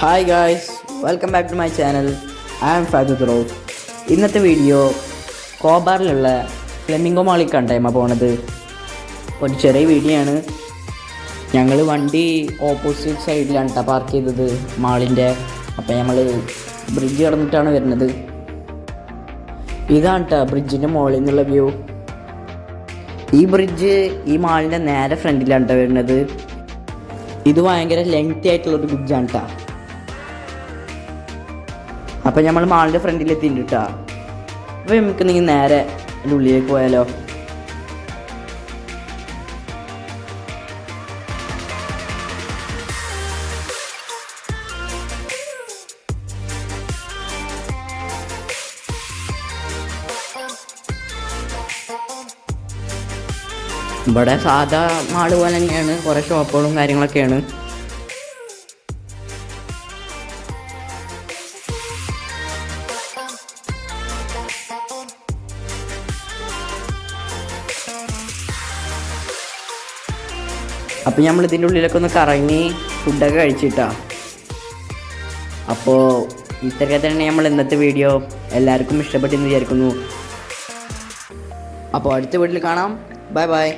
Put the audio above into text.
Hi guys, welcome back to my channel. I am ഫാദർ റോഫ്. ഇന്നത്തെ വീഡിയോ കോബാറിലുള്ള ഫ്ലെമിംഗോ മാളിൽ കണ്ടേമ്മ പോണത്. ഒരു ചെറിയ വീഡിയോ ആണ്. ഞങ്ങൾ വണ്ടി ഓപ്പോസിറ്റ് സൈഡിലാണ് കേട്ടോ പാർക്ക് ചെയ്തത് മാളിൻ്റെ. അപ്പം നമ്മൾ ബ്രിഡ്ജ് കടന്നിട്ടാണ് വരുന്നത്. ഇതാണ് കേട്ടോ ബ്രിഡ്ജിൻ്റെ മുകളിൽ നിന്നുള്ള വ്യൂ. ഈ ബ്രിഡ്ജ് ഈ മാളിൻ്റെ നേരെ ഫ്രണ്ടിലാണ് കേട്ടോ വരുന്നത്. ഇത് ഭയങ്കര ലെങ്തി ആയിട്ടുള്ളൊരു ബ്രിഡ്ജാണ് കേട്ടോ. അപ്പം നമ്മൾ മാളിൻ്റെ ഫ്രണ്ടിൽ എത്തിയിട്ടുണ്ട് കേട്ടോ. അപ്പോൾ നമുക്ക് നിങ്ങൾ നേരെ അതിൻ്റെ ഉള്ളിലേക്ക് പോയാലോ? ഇവിടെ സാധാ മാള് പോലെ തന്നെയാണ്, കുറേ ഷോപ്പുകളും കാര്യങ്ങളൊക്കെയാണ്. അപ്പം നമ്മൾ ഇതിൻ്റെ ഉള്ളിലൊക്കെ ഒന്ന് കറങ്ങി ഫുഡൊക്കെ കഴിച്ചിട്ടാ. അപ്പോൾ ഇത്രയൊക്കെ തന്നെ നമ്മൾ ഇന്നത്തെ വീഡിയോ. എല്ലാവർക്കും ഇഷ്ടപ്പെട്ടെന്ന് വിചാരിക്കുന്നു. അപ്പോൾ അടുത്ത വീട്ടിൽ കാണാം. Bye bye.